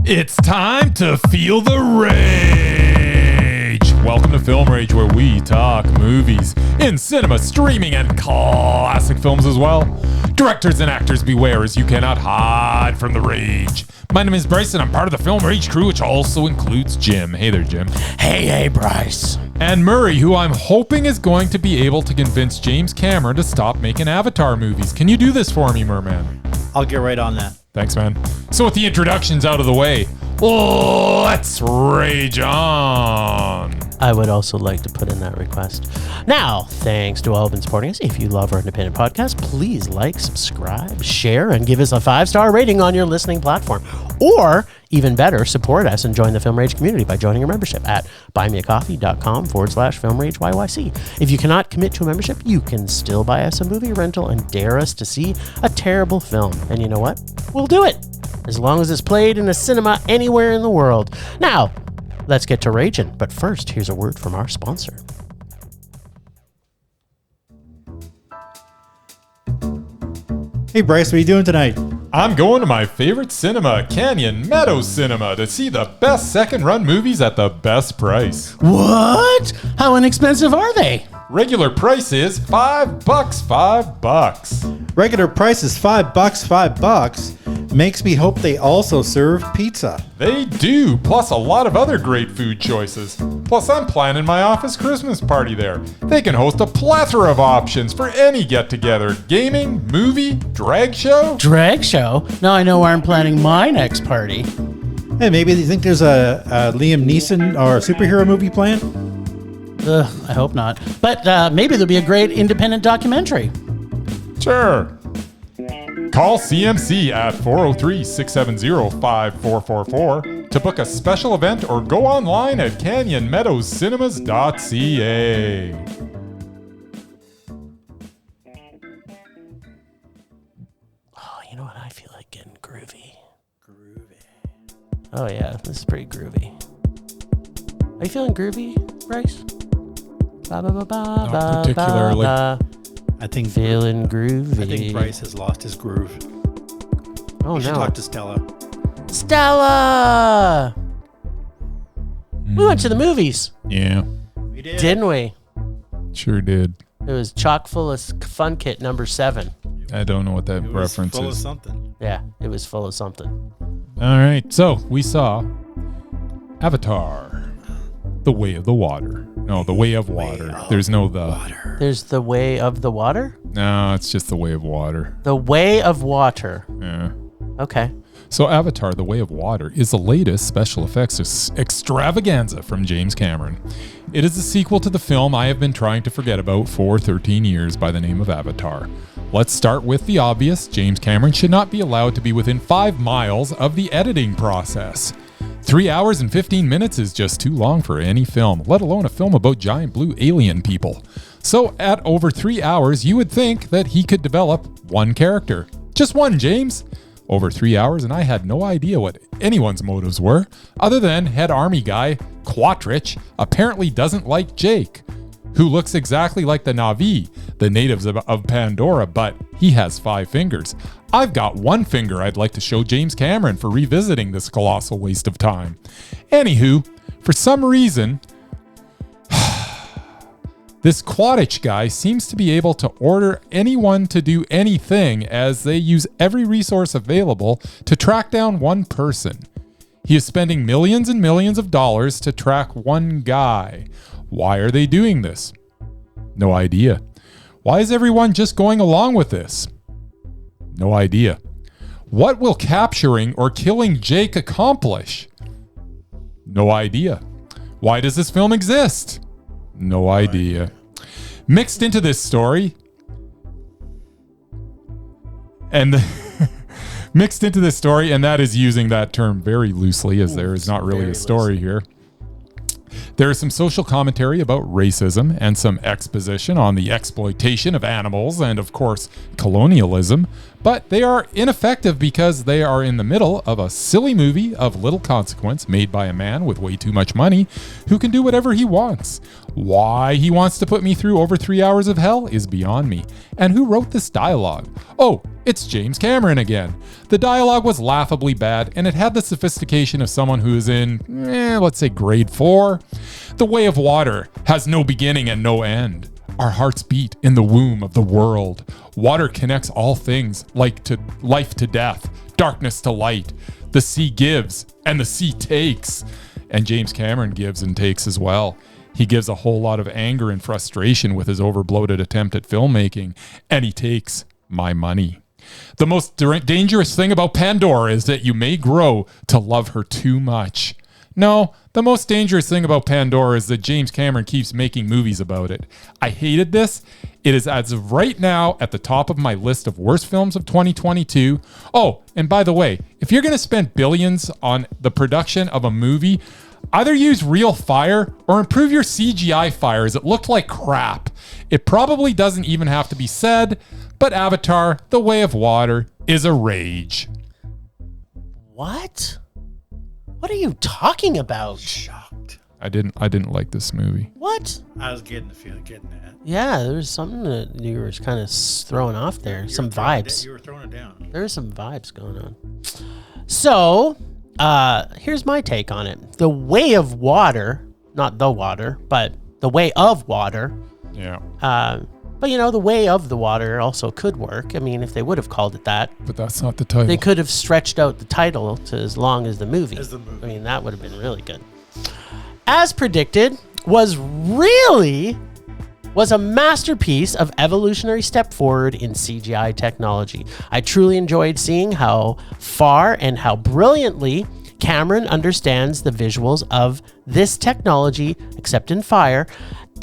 It's time to feel the rage. Welcome to Film Rage, where we talk movies in cinema, streaming, and classic films as well. Directors and actors beware, as you cannot hide from the rage. My name is Bryce, and I'm part of the Film Rage crew, which also includes Jim. Hey there, Jim. Hey, Bryce. And Murray, who I'm hoping is going to be able to convince James Cameron to stop making Avatar movies. Can you do this for me, Merman? I'll get right on that. Thanks, man. So with the introductions out of the way, let's rage on. I would also like to put in that request. Now, thanks to all who've been supporting us. If you love our independent podcast, please like, subscribe, share, and give us a 5-star rating on your listening platform. Or, even better, support us and join the Film Rage community by joining a membership at buymeacoffee.com/filmrageyyc. If you cannot commit to a membership, you can still buy us a movie rental and dare us to see a terrible film. And you know what? We'll do it, as long as it's played in a cinema anywhere in the world. Now, let's get to raging. But first, here's a word from our sponsor. Hey, Bryce, what are you doing tonight? I'm going to my favorite cinema, Canyon Meadows Cinema, to see the best second-run movies at the best price. What? How inexpensive are they? Regular price is $5. Regular price is $5. Makes me hope they also serve pizza. They do, plus a lot of other great food choices. Plus, I'm planning my office Christmas party there. They can host a plethora of options for any get-together. Gaming, movie, drag show. Drag show? Now I know where I'm planning my next party. Hey, maybe you think there's a Liam Neeson or a superhero movie planned? Ugh, I hope not. But maybe there'll be a great independent documentary. Sure. Call CMC at 403-670-5444 to book a special event or go online at canyonmeadowscinema.ca. Oh, you know what? I feel like getting groovy. Oh, yeah. This is pretty groovy. Are you feeling groovy, Bryce? Not particularly. I think Feeling groovy. I think Bryce has lost his groove. Oh, You should no. talk to Stella. Stella! We went to the movies, Yeah, We did. didn't we? sure did. It was chock full of Fun Kit number 7. I don't know what that It was reference full of is. something. Yeah, it was full of something. All right, so we saw Avatar, The Way of the Water. No, The Way of Water. There's no the. There's The Way of the Water? No, it's just The Way of Water. The Way of Water. Yeah. Okay. So Avatar, The Way of Water is the latest special effects extravaganza from James Cameron. It is a sequel to the film I have been trying to forget about for 13 years by the name of Avatar. Let's start with the obvious. James Cameron should not be allowed to be within 5 miles of the editing process. 3 hours and 15 minutes is just too long for any film, let alone a film about giant blue alien people. So at over 3 hours, you would think that he could develop one character. Just one, James. Over 3 hours, and I had no idea what anyone's motives were, other than head army guy, Quatrich, apparently doesn't like Jake, who looks exactly like the Na'vi, the natives of Pandora, but he has 5 fingers. I've got 1 finger I'd like to show James Cameron for revisiting this colossal waste of time. Anywho, for some reason, this Quatrich guy seems to be able to order anyone to do anything, as they use every resource available to track down one person. He is spending millions and millions of dollars to track one guy. Why are they doing this? No idea. Why is everyone just going along with this? No idea. What will capturing or killing Jake accomplish? No idea. Why does this film exist? No idea. Mixed into this story, and that is using that term very loosely, as there is not really a story here. There is some social commentary about racism and some exposition on the exploitation of animals and, of course, colonialism, but they are ineffective because they are in the middle of a silly movie of little consequence made by a man with way too much money who can do whatever he wants. Why he wants to put me through over 3 hours of hell is beyond me. And who wrote this dialogue? Oh, it's James Cameron again. The dialogue was laughably bad, and it had the sophistication of someone who is in, let's say grade 4. The way of water has no beginning and no end. Our hearts beat in the womb of the world. Water connects all things, like to life to death, darkness to light. The sea gives, and the sea takes. And James Cameron gives and takes as well. He gives a whole lot of anger and frustration with his overbloated attempt at filmmaking, and he takes my money. The most dangerous thing about Pandora is that you may grow to love her too much. No, the most dangerous thing about Pandora is that James Cameron keeps making movies about it. I hated this. It is as of right now at the top of my list of worst films of 2022. Oh, and by the way, if you're going to spend billions on the production of a movie, either use real fire or improve your CGI fire, as it looked like crap. It probably doesn't even have to be said, but Avatar: The Way of Water is a rage. What? What are you talking about? Shocked. I didn't like this movie. What? I was getting the feeling, getting that. Yeah, there was something that you were kind of throwing off there. Some vibes. You were throwing it down. There were some vibes going on. So, here's my take on it. The Way of Water, not the water, but The Way of Water. Yeah. But the Way of the Water also could work. I mean, if they would have called it that. But that's not the title. They could have stretched out the title to as long as the movie. I mean, that would have been really good. As predicted, was a masterpiece of evolutionary step forward in CGI technology. I truly enjoyed seeing how far and how brilliantly Cameron understands the visuals of this technology, except in fire,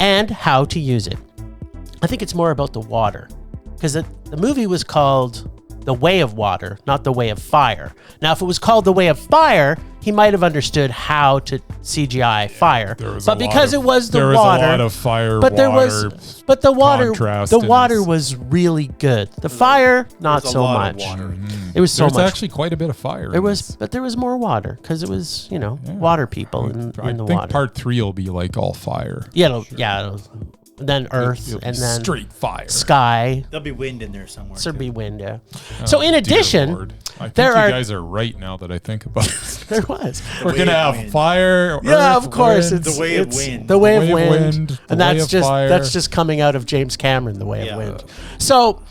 and how to use it. I think it's more about the water, because the movie was called The Way of Water, not The Way of Fire. Now, if it was called The Way of Fire, he might have understood how to CGI fire. But because it was the water, there was a lot of fire. The water this. was really good. The fire, not so much. It was so much. There's actually quite a bit of fire. But there was more water because it was, water people in the water. I think part 3 will be like all fire. Yeah, then earth, It'll and then straight fire. Sky. There'll be wind in there somewhere. There'll be wind, yeah. Oh, so in addition, Lord. I think you guys are right now that I think about it. There was. We're going to have fire, yeah, earth, of course. wind. It's the way of wind. The way of wind. And that's just coming out of James Cameron, The Way of Wind. So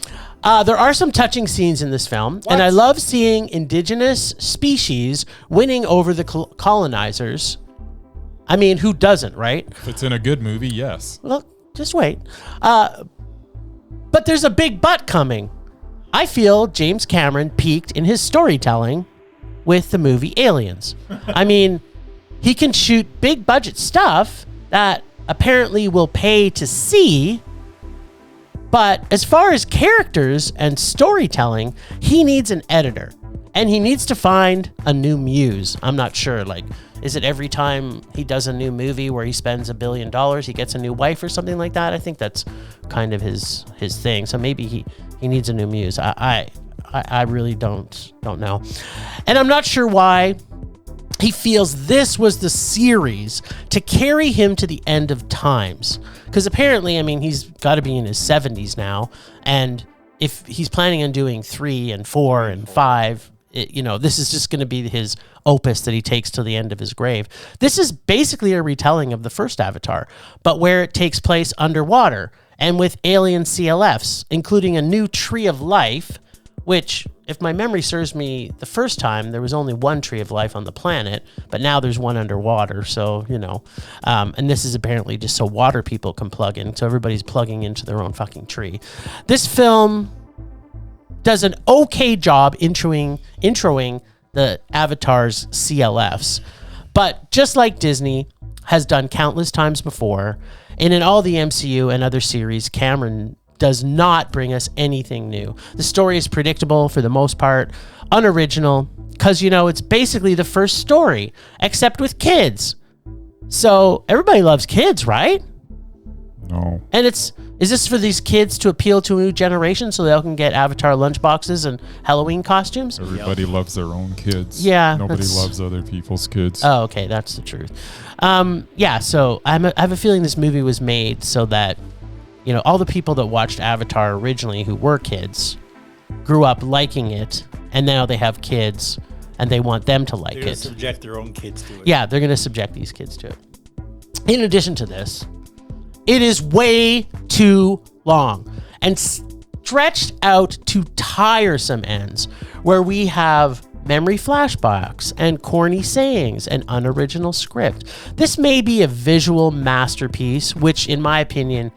there are some touching scenes in this film, and I love seeing indigenous species winning over the colonizers. I mean, who doesn't, right? If it's in a good movie, yes. Look, just wait. But there's a big but coming. I feel James Cameron peaked in his storytelling with the movie Aliens. I mean, he can shoot big budget stuff that apparently will pay to see, but as far as characters and storytelling, he needs an editor. And he needs to find a new muse. I'm not sure, is it every time he does a new movie where he spends $1 billion, he gets a new wife or something like that? I think that's kind of his thing. So maybe he needs a new muse. I really don't know. And I'm not sure why he feels this was the series to carry him to the end of times. Because apparently, I mean, he's got to be in his 70s now. And if he's planning on doing 3 and 4 and 5, this is just going to be his opus that he takes to the end of his grave. This is basically a retelling of the first Avatar, but where it takes place underwater and with alien CLFs, including a new tree of life, which, if my memory serves me, the first time there was only one tree of life on the planet, but now there's one underwater. So, and this is apparently just so water people can plug in. So everybody's plugging into their own fucking tree. This film does an okay job introing the Avatar's CLFs. But just like Disney has done countless times before, and in all the MCU and other series, Cameron does not bring us anything new. The story is predictable for the most part, unoriginal, because, it's basically the first story, except with kids. So everybody loves kids, right? No. And it's Is this for these kids to appeal to a new generation so they all can get Avatar lunchboxes and Halloween costumes? Everybody loves their own kids. Yeah, Nobody loves other people's kids. Oh, okay, that's the truth. Yeah, so I have a feeling this movie was made so that, you know, all the people that watched Avatar originally who were kids grew up liking it, and now they have kids and they want them to like it. Subject their own kids to it. Yeah, they're going to subject these kids to it. In addition to this, it is way too long and stretched out to tiresome ends where we have memory flashbacks and corny sayings and unoriginal script. This may be a visual masterpiece, which in my opinion,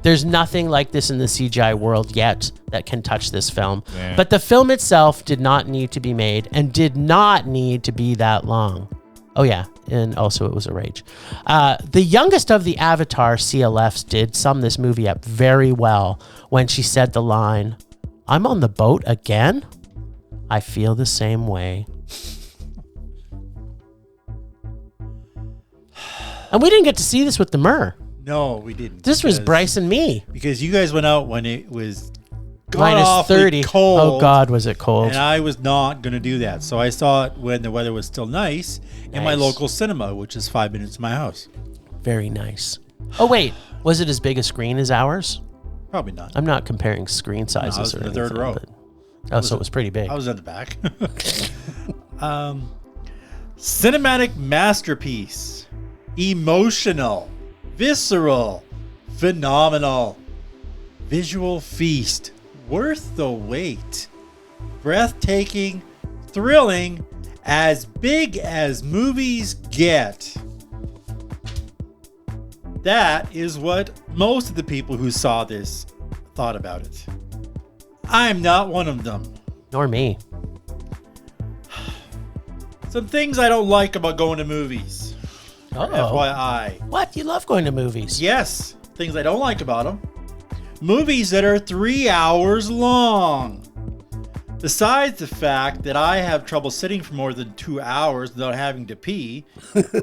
there's nothing like this in the CGI world yet that can touch this film. Yeah. But the film itself did not need to be made and did not need to be that long. Oh yeah, and also it was a rage. The youngest of the Avatar CLFs did sum this movie up very well when she said the line, "I'm on the boat again? I feel the same way." And we didn't get to see this with the Mur. No, we didn't. This was Bryce and me. Because you guys went out when it was Minus 30. cold. Oh God, was it cold? And I was not going to do that. So I saw it when the weather was still nice in my Nice. local cinema, which is 5 minutes from my house. Very nice. Oh wait, was it as big a screen as ours? Probably not. I'm not comparing screen sizes. I was or in the third anything, row. but- so it was pretty big. I was at the back. Cinematic masterpiece. Emotional. Visceral. Phenomenal. Visual feast. Worth the wait. Breathtaking. Thrilling. As big as movies get. That is what most of the people who saw this thought about it. I'm not one of them. Nor me. Some things I don't like about going to movies. Oh, FYI. what? You love going to movies? Yes, things I don't like about them. Movies that are 3 hours long. Besides the fact that I have trouble sitting for more than 2 hours without having to pee,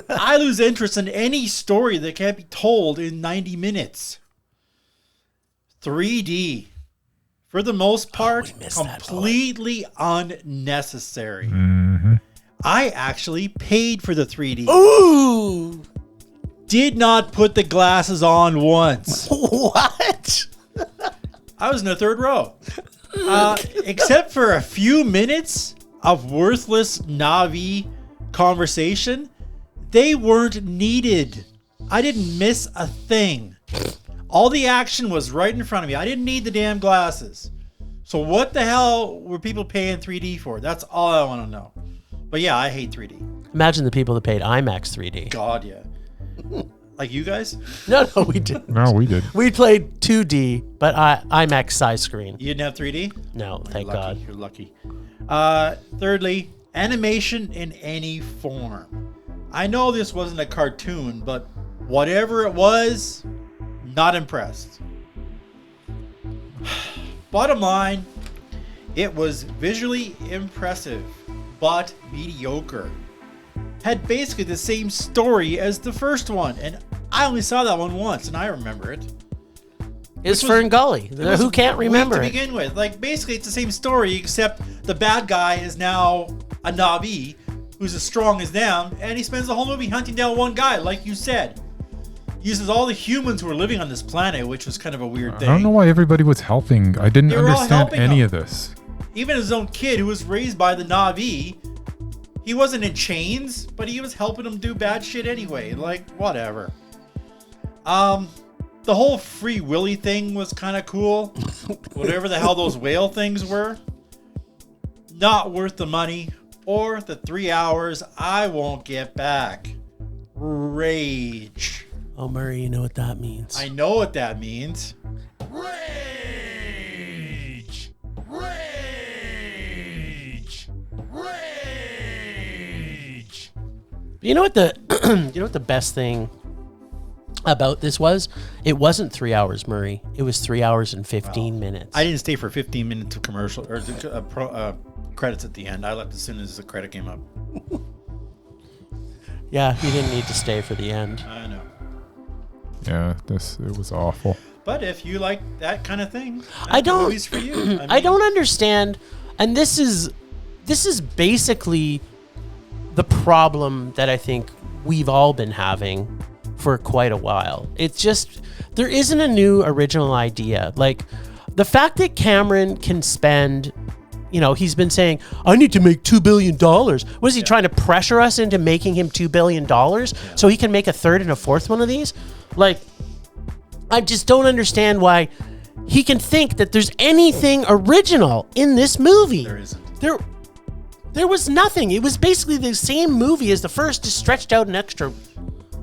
I lose interest in any story that can't be told in 90 minutes. 3D. For the most part, we missed that completely unnecessary. Mm-hmm. I actually paid for the 3D. Ooh! Did not put the glasses on once. What? I was in the third row. Except for a few minutes of worthless Na'vi conversation, they weren't needed. I didn't miss a thing. All the action was right in front of me. I didn't need the damn glasses. So what the hell were people paying 3D for? That's all I want to know. But yeah, I hate 3D. Imagine the people that paid IMAX 3D. God, yeah. Like you guys? No, we didn't. No, we did. We played 2D, but IMAX size screen. You didn't have 3D? No, thank Lucky, God. You're lucky. Thirdly, animation in any form. I know this wasn't a cartoon, but whatever it was, not impressed. Bottom line, it was visually impressive, but mediocre. Had basically the same story as the first one, and I only saw that one once, and I remember it. It's Which was- Fern Gully. It was Who can't weak remember to it? begin with? Like, basically, it's the same story, except the bad guy is now a Na'vi who's as strong as them, and he spends the whole movie hunting down one guy, like you said. He uses all the humans who are living on this planet, which was kind of a weird thing. I don't know why everybody was helping. I didn't They were all understand helping any him. of this. Even his own kid, who was raised by the Na'vi, he wasn't in chains, but he was helping him do bad shit anyway. Like, whatever. The whole Free Willy thing was kind of cool. Whatever the hell those whale things were. Not worth the money or the 3 hours I won't get back. Rage. Oh, Murray, you know what that means. I know what that means. Rage! Rage! Rage! You know what the best thing about this was? It wasn't 3 hours, Murray. It was 3 hours and 15 minutes. I didn't stay for 15 minutes of commercial or credits at the end. I left as soon as the credit came up. Yeah, you didn't need to stay for the end. I know. Yeah, it was awful. But if you like that kind of thing, I don't. Movies for you. I don't understand, and this is basically the problem that I think we've all been having for quite a while. It's just there isn't a new original idea. Like the fact that Cameron can spend, he's been saying, I need to make $2 billion. What is he trying to pressure us into making him $2 billion so he can make a third and a fourth one of these? Like, I just don't understand why he can think that there's anything original in this movie. There isn't. There was nothing. It was basically the same movie as the first, just stretched out an extra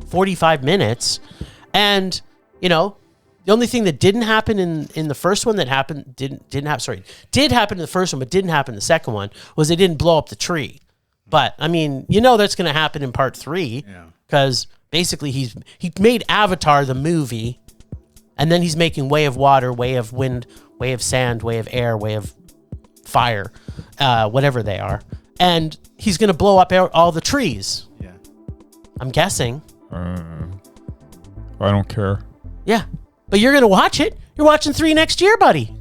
45 minutes. And, the only thing that didn't happen in the first one did happen in the first one, but didn't happen in the second one, was they didn't blow up the tree. But, I mean, that's going to happen in part 3. Yeah. Because basically he made Avatar the movie, and then he's making Way of Water, Way of Wind, Way of Sand, Way of Air, Way of Fire, whatever they are. And he's going to blow up all the trees. Yeah. I'm guessing. I don't care. Yeah. But you're going to watch it. You're watching 3 next year, buddy.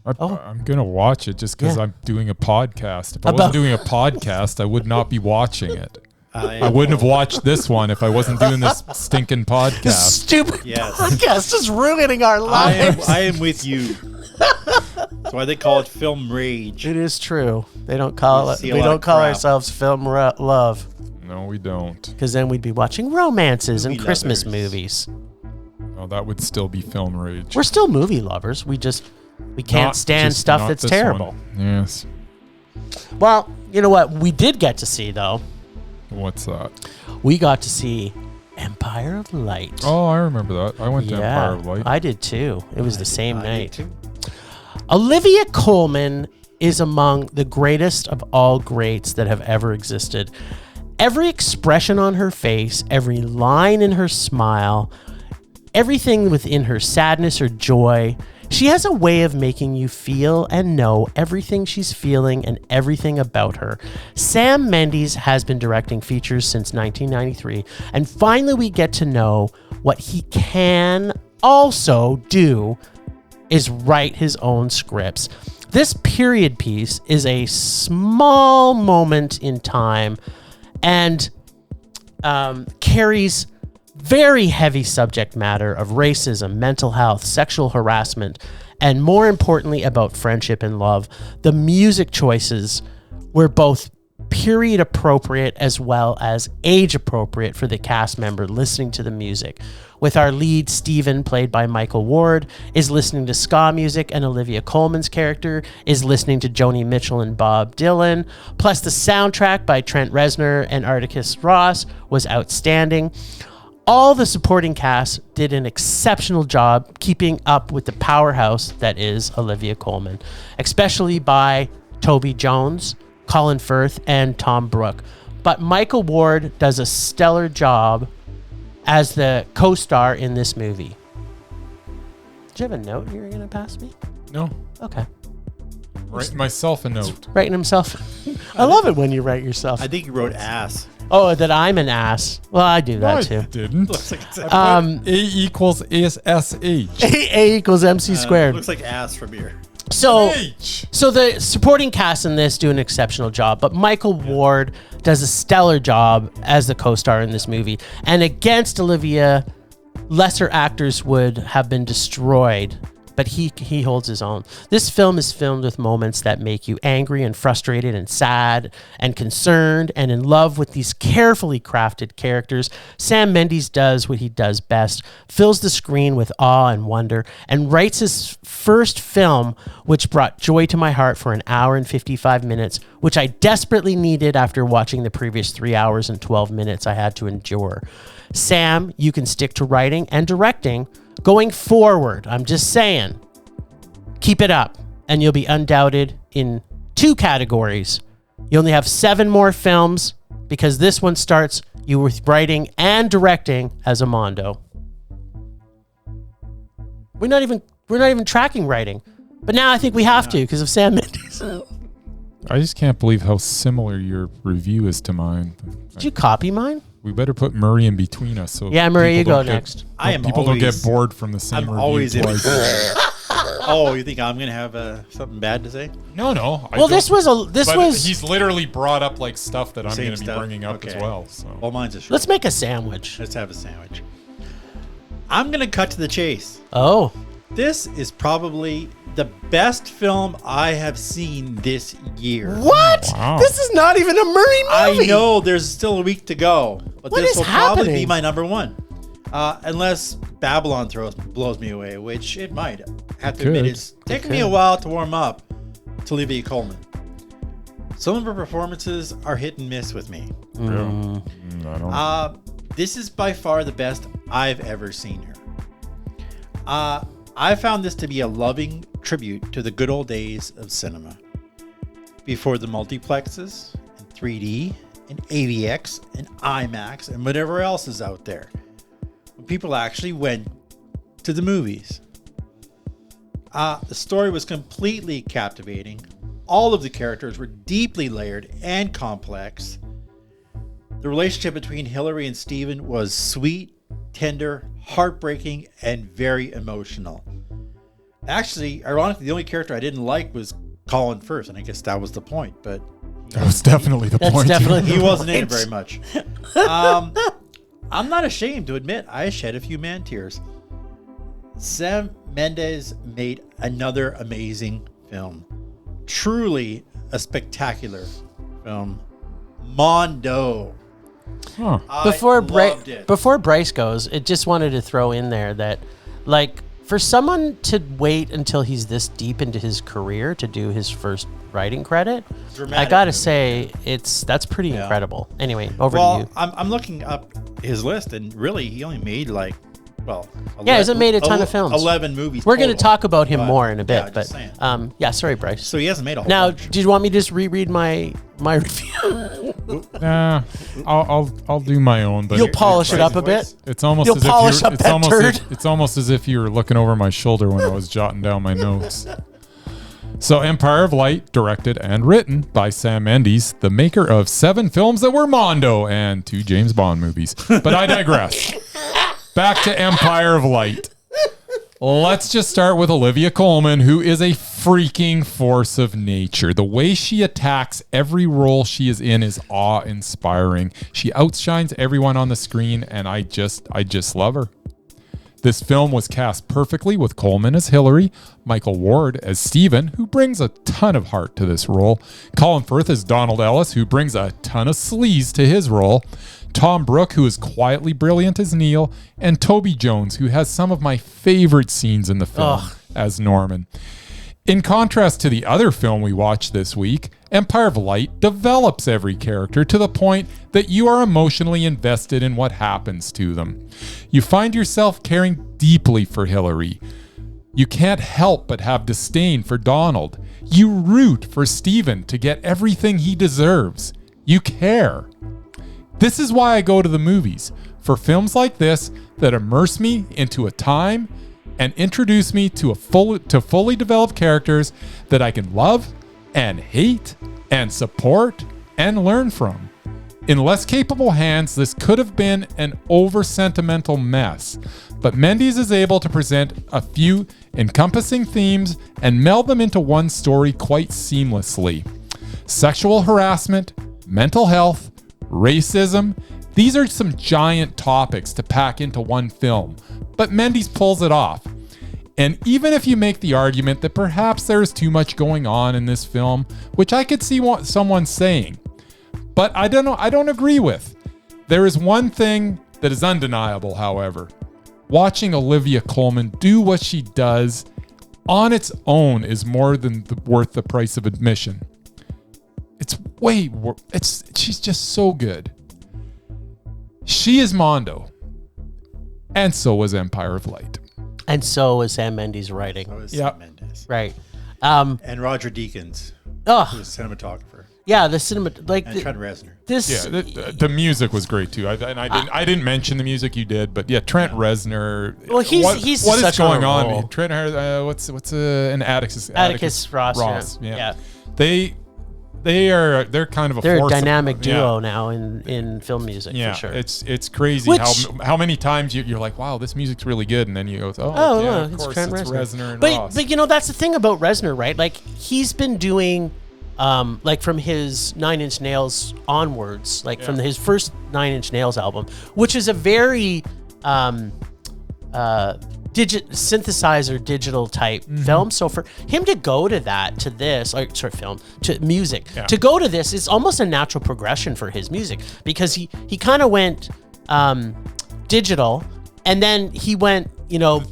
I'm going to watch it just because I'm doing a podcast. If I wasn't doing a podcast, I would not be watching it. I wouldn't have watched this one if I wasn't doing this stinking podcast. This stupid podcast is ruining our lives. I am with you. That's why they call it film rage. It is true. They don't call it. We don't call ourselves film love. No, we don't. Because then we'd be watching romances and Christmas movies. No, that would still be film rage. We're still movie lovers. We can't stand stuff that's terrible. One. Yes. Well, you know what we did get to see though? What's that? We got to see Empire of Light. Oh, I remember that. I went to Empire of Light. I did too. It was the same night. Olivia Coleman is among the greatest of all greats that have ever existed. Every expression on her face, every line in her smile, everything within her sadness or joy, she has a way of making you feel and know everything she's feeling and everything about her. Sam Mendes has been directing features since 1993, and finally we get to know what he can also do is write his own scripts. This period piece is a small moment in time and carries very heavy subject matter of racism, mental health, sexual harassment, and more importantly about friendship and love. The music choices were both period appropriate as well as age appropriate for the cast member listening to the music. With our lead, Stephen, played by Michael Ward, is listening to ska music, and Olivia Coleman's character is listening to Joni Mitchell and Bob Dylan. Plus, the soundtrack by Trent Reznor and Atticus Ross was outstanding. All the supporting cast did an exceptional job keeping up with the powerhouse that is Olivia Coleman, especially by Toby Jones, Colin Firth, and Tom Brooke. But Michael Ward does a stellar job as the co-star in this movie. Did you have a note you were going to pass me? No. Okay. Write myself a note. Writing himself. I love it when you write yourself. I think you wrote ass. Oh, that I'm an ass. Well, I do that too. I didn't. Looks like it's A equals SH. A equals MC squared. Looks like ass from here. So H. the supporting cast in this do an exceptional job, but Michael Ward does a stellar job as the co-star in this movie. And against Olivia, lesser actors would have been destroyed, but he holds his own. This film is filmed with moments that make you angry and frustrated and sad and concerned and in love with these carefully crafted characters. Sam Mendes does what he does best, fills the screen with awe and wonder, and writes his first film, which brought joy to my heart for an hour and 55 minutes, which I desperately needed after watching the previous 3 hours and 12 minutes I had to endure. Sam, you can stick to writing and directing going forward. I'm just saying, keep it up, and you'll be undoubted in 2 categories. You only have 7 more films because this one starts you with writing and directing as a Mondo. We're not even tracking writing, but now I think we have to because of Sam Mendes. I just can't believe how similar your review is to mine. Did you copy mine? We better put Murray in between us. So Yeah, Murray, you people go don't get- next. I am People always, don't get bored from the same I'm review always in. twice. Oh, you think I'm gonna have something bad to say? No. Well, this was. He's literally brought up like stuff that I'm Same going to be stuff? bringing up as Okay. well. So Well, mine's a short. Let's make a sandwich. Let's have a sandwich. I'm gonna cut to the chase. Oh, This is probably the best film I have seen this year. what? Wow. This is not even a Murray movie. I know there's still a week to go, but What this is will probably happening? be my number one. Unless Babylon blows me away, which it might. I have to admit, Could. it's taken me a while to warm up to Olivia Coleman. Some of her performances are hit and miss with me. I don't. This is by far the best I've ever seen her. I found this to be a loving tribute to the good old days of cinema. Before the multiplexes, and 3D, and AVX, and IMAX, and whatever else is out there. When people actually went to the movies. The story was completely captivating. All of the characters were deeply layered and complex. The relationship between Hillary and Steven was sweet, tender, heartbreaking, and very emotional. Actually, ironically, the only character I didn't like was Colin Firth, and I guess that was the point, but That was definitely the That's point. definitely he the wasn't in it point. very much. I'm not ashamed to admit I shed a few man tears. Sam Mendes made another amazing film. Truly a spectacular film. Mondo. Huh. I loved it. Before Bryce goes, it just wanted to throw in there that, like, for someone to wait until he's this deep into his career to do his first writing credit, Dramatic I gotta movie. say that's pretty Yeah. incredible. Anyway, over to Well, you. I'm looking up his list, and really, he only made like, well, Yeah, he hasn't made a ton of films. 11 movies. We're gonna total. talk about him But, more in a bit, yeah, just saying. but yeah, sorry, Bryce. So he hasn't made a whole Now, bunch. do you want me to just reread my review? Nah, I'll do my own, but You'll polish it up a bit. it's almost You'll as if polish you're, up it's that almost turd. it's almost as if you were looking over my shoulder when I was jotting down my notes. So, Empire of Light, directed and written by Sam Mendes, the maker of 7 films that were Mondo and 2 James Bond movies. But I digress. Back to Empire of Light. Let's just start with Olivia Coleman, who is a freaking force of nature. The way she attacks every role she is in is awe-inspiring. She outshines everyone on the screen, and I just love her. This film was cast perfectly with Coleman as Hillary, Michael Ward as Stephen, who brings a ton of heart to this role, Colin Firth as Donald Ellis, who brings a ton of sleaze to his role, Tom Brooke, who is quietly brilliant as Neil, and Toby Jones, who has some of my favorite scenes in the film as Norman. In contrast to the other film we watched this week, Empire of Light develops every character to the point that you are emotionally invested in what happens to them. You find yourself caring deeply for Hillary. You can't help but have disdain for Donald. You root for Stephen to get everything he deserves. You care. This is why I go to the movies, for films like this that immerse me into a time and introduce me to fully developed characters that I can love and hate and support and learn from. In less capable hands, this could have been an over-sentimental mess, but Mendes is able to present a few encompassing themes and meld them into one story quite seamlessly. Sexual harassment, mental health, racism, these are some giant topics to pack into one film, but Mendes pulls it off. And even if you make the argument that perhaps there is too much going on in this film, which I could see someone saying, but I don't agree with. There is one thing that is undeniable, however. Watching Olivia Coleman do what she does on its own is more than worth the price of admission. It's she's just so good. She is Mondo. And so was Empire of Light. And so is Sam Mendes writing. So is Yep. Sam Mendes. Right. And Roger Deakins, Oh, who's cinematographer, yeah, the cinema, like and Trent Reznor. this. Yeah, the music was great too. I didn't mention the music, you did, but yeah, Trent Reznor. Well, he's what is such going a on? role. Trent, what's an Atticus Atticus Ross. Yeah. Yeah. they're kind of a They're a force dynamic of, duo now in film music, Yeah, for sure. it's crazy how many times you're like, wow, this music's really good, and then you go, of it's course, Trent it's Reznor. Reznor and Ross. But that's the thing about Reznor, right? Like, he's been doing, like, from his 9 Inch Nails onwards, like from his first 9 Inch Nails album, which is a very synthesizer digital type film. So for him to go to that, to this, to music, to go to this is almost a natural progression for his music, because he kind of went digital, and then he went,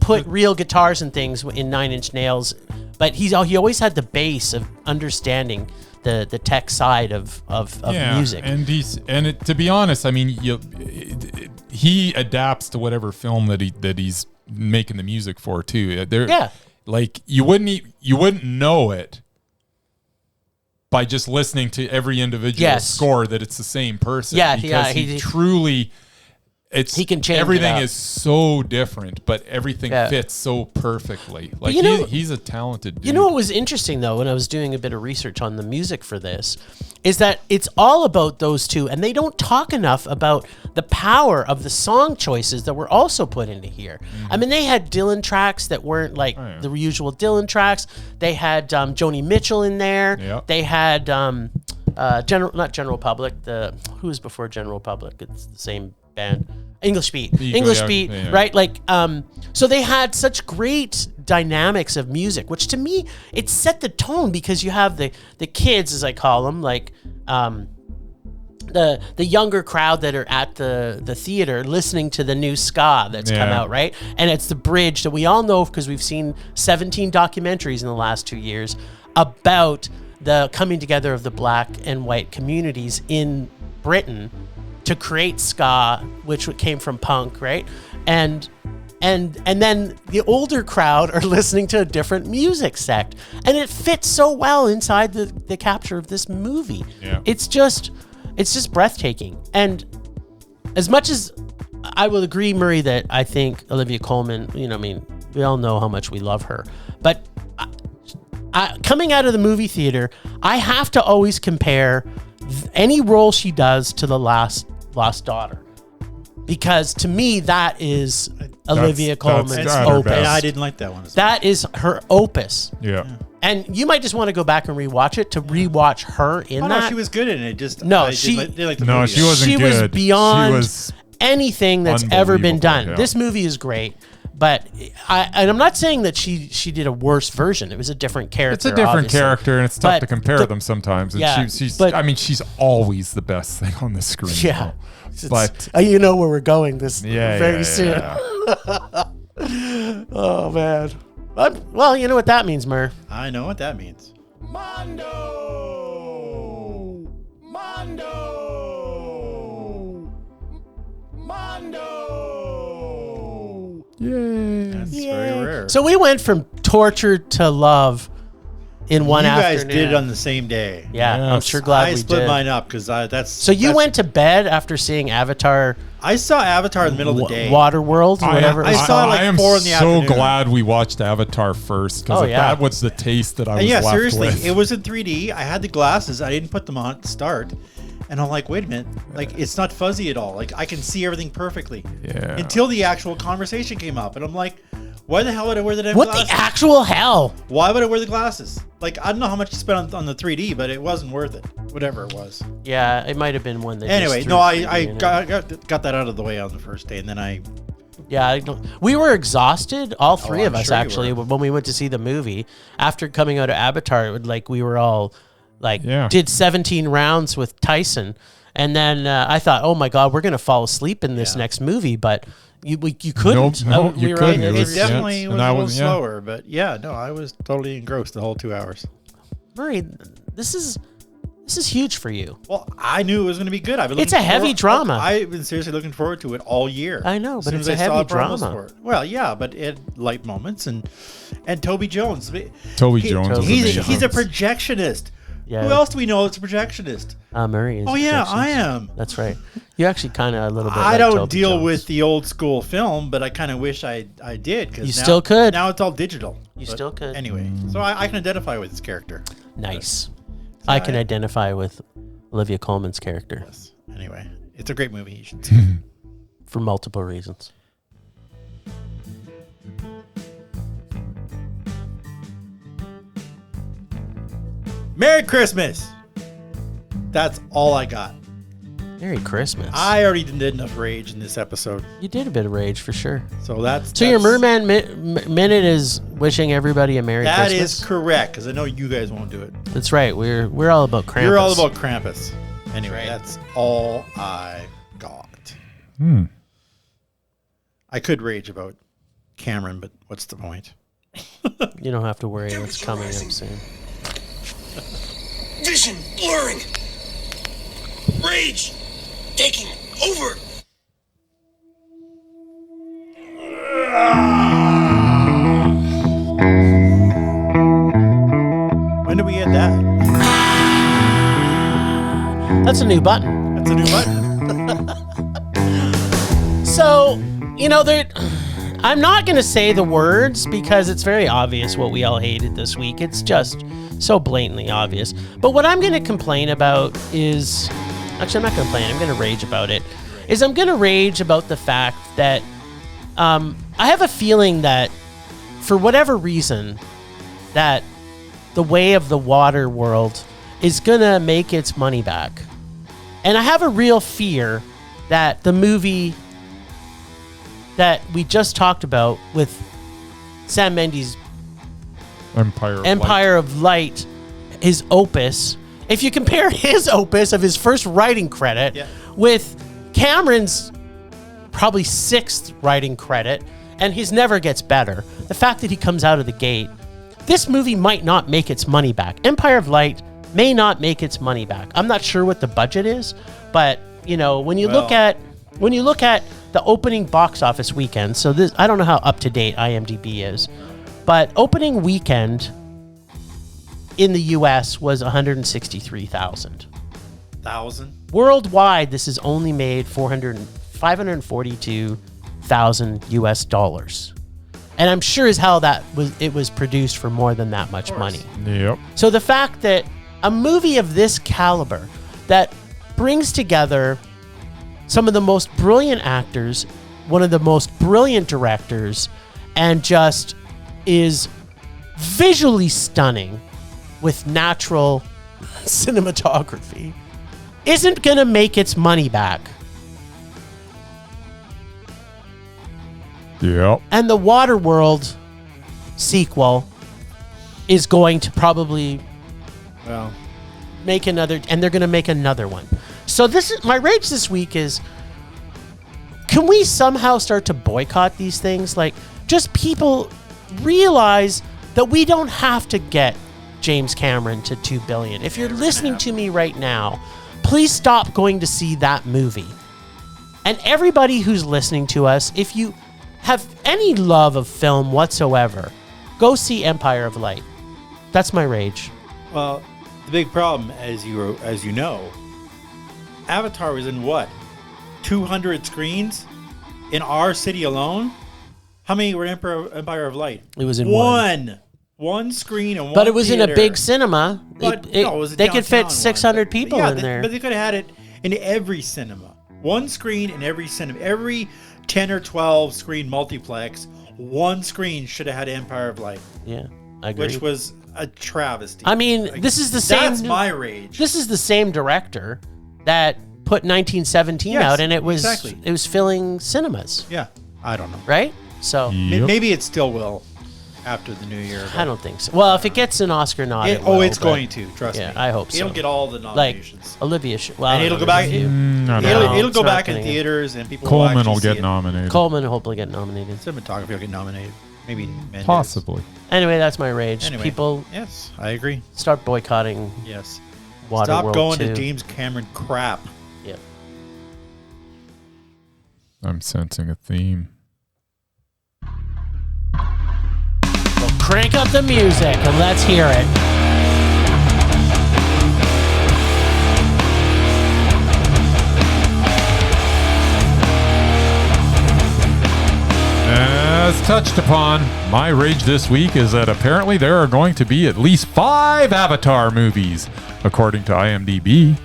put real guitars and things in 9 Inch Nails, but he always had the base of understanding the tech side of music. And to be honest, I mean, he adapts to whatever film that he's making the music for too. Like you wouldn't know it by just listening to every individual score that it's the same person. He truly. He can change everything. Is so different, but everything fits so perfectly. Like he's a talented dude. You know what was interesting though, when I was doing a bit of research on the music for this, is that it's all about those two, and they don't talk enough about the power of the song choices that were also put into here. I mean, they had Dylan tracks that weren't like the usual Dylan tracks. They had Joni Mitchell in there. Yep. They had not General Public. Who was before General Public? It's the same band. English Beat, right? Like, so they had such great dynamics of music, which to me, it set the tone, because you have the kids, as I call them, like, the younger crowd that are at the theater listening to the new ska that's come out, right? And it's the bridge that we all know, because we've seen 17 documentaries in the last 2 years about the coming together of the black and white communities in Britain to create ska, which came from punk, right? And then the older crowd are listening to a different music sect, and it fits so well inside the capture of this movie. Yeah. It's just breathtaking. And as much as I will agree, Murray, that I think Olivia Coleman, I mean, we all know how much we love her, but coming out of the movie theater, I have to always compare any role she does to the Lost Daughter, because to me that is Olivia Coleman's opus. And I didn't like that one. That is her opus. Yeah. And you might just want to go back and rewatch it to rewatch her in that. No, she was good in it. Just she wasn't She good. was beyond She was anything that's ever been done. Yeah. This movie is great. But I'm not saying that she did a worse version. It was a different character. It's a different obviously. character, and it's tough to compare them sometimes. And Yeah, she's always the best thing on the screen. Yeah. But you know where we're going this soon. Yeah. Oh, man. Well, you know what that means, Mur. I know what that means. Yay. That's very rare. So we went from torture to love in one afternoon. You guys did it on the same day. Yeah, Yes. I'm sure glad I we split did. mine up because that's. So you went to bed after seeing Avatar I saw Avatar in the middle of the day. Waterworld, or whatever. I saw it like I am 4 in the so afternoon. glad we watched Avatar first, because that was the taste that I was yeah, left seriously, with. it was in 3D. I had the glasses. I didn't put them on at the start. And I'm like, wait a minute. Like, it's not fuzzy at all. Like, I can see everything perfectly. Yeah. Until the actual conversation came up. And I'm like, why the hell would I wear the damn What glasses? the actual hell? Why would I wear the glasses? Like, I don't know how much you spent on the 3D, but it wasn't worth it. Whatever it was. Yeah, it might have been one that. Anyway, just no, threw 3D I in it. got that out of the way on the first day. And then I... Yeah, we were exhausted, all three of I'm us sure you actually, were. when we went to see the movie. After coming out of Avatar, it would, like, we were all like, did 17 rounds with Tyson, and then I thought, oh my God, we're gonna fall asleep in this next movie, but you couldn't. Nope, you couldn't. It was- definitely yeah. was And a I little was- slower, but yeah, no, I was totally engrossed the whole 2 hours. Murray, this is huge for you. Well, I knew it was going to be good. It's a heavy drama. I've been seriously looking forward to it all year. I know, As but soon it's as a I saw heavy promos drama. for it. Well, yeah, but it had light moments and Toby Jones. Toby Jones was He's amazing. a projectionist. Yeah. Who else do we know that's a projectionist? Murray is. Oh yeah, Jackson's. I am. That's right. You actually kind of a little bit. I like don't Toby deal Jones. with the old school film, but I kind of wish I did. Cause You now, still could. Now it's all digital. You But still could. Anyway, so I can identify with this character. Nice. I can identify with Olivia Coleman's character Yes. Anyway, it's a great movie. You should see it. for multiple reasons. Merry Christmas. That's all I got. Merry Christmas. I already did enough rage in this episode. You did a bit of rage for sure. So that's... So your Murman Minute is wishing everybody a Merry Christmas? That is correct, because I know you guys won't do it. That's right. We're all about Krampus. You're all about Krampus. Anyway, that's all I got. I could rage about Cameron, but what's the point? You don't have to worry. It's coming up soon. Vision blurring. Rage taking over. When do we get that? That's a new button. That's a new button. So, I'm not going to say the words because it's very obvious what we all hated this week. It's just so blatantly obvious. But what I'm going to complain about is... Actually, I'm not going to complain. I'm going to rage about it. I'm going to rage about the fact that I have a feeling that for whatever reason that the way of the water world is going to make its money back. And I have a real fear that the movie that we just talked about with Sam Mendes' Empire of Light, his opus, if you compare his opus of his first writing credit with Cameron's probably 6th writing credit, and his never gets better, the fact that he comes out of the gate, this movie might not make its money back. Empire of Light may not make its money back. I'm not sure what the budget is, but when you look at the opening box office weekend, so this, I don't know how up to date IMDb is, but opening weekend in the US was 163,000. Worldwide, this has only made $542,000 US dollars. And I'm sure as hell it was produced for more than that much money. Yep. So the fact that a movie of this caliber that brings together some of the most brilliant actors, one of the most brilliant directors, and just is visually stunning with natural cinematography, isn't going to make its money back. Yep. And the Waterworld sequel is going to probably make another, and they're going to make another one. So this is my rage this week is, can we somehow start to boycott these things? Like, just people realize that we don't have to get James Cameron to $2 billion. If you're listening to me right now, please stop going to see that movie. And everybody who's listening to us, if you have any love of film whatsoever, go see Empire of Light. That's my rage. Well, the big problem, as you know, Avatar was in what? 200 screens in our city alone? How many were in Empire of Light? It was in one screen and one But it was theater. in a big cinema. But it was a they could fit downtown 600 one. people in there. But they could have had it in every cinema. One screen in every cinema. Every 10 or 12 screen multiplex, one screen should have had Empire of Light. Yeah, I agree. Which was a travesty. I mean, this is the same... That's my rage. This is the same director that put 1917 out, and it was filling cinemas. Yeah, I don't know. Right? So Yep. Maybe it still will after the new year. I don't think so. Well, if it gets an Oscar nod, it's going to. Trust me. Yeah, I hope so. It'll get all the nominations. Like Olivia, and it'll go back. It'll go back in theaters, and people. Coleman will actually get see it. nominated. Coleman will hopefully get nominated. Cinematography will get nominated. Maybe Mendes. Possibly. Anyway, that's my rage. Anyway, People, yes, I agree. start boycotting. Yes. Waterworld Stop going 2. to James Cameron crap. Yep. I'm sensing a theme. Well, crank up the music and let's hear it. It's touched upon, my rage this week is that apparently there are going to be at least 5 Avatar movies. According to IMDb,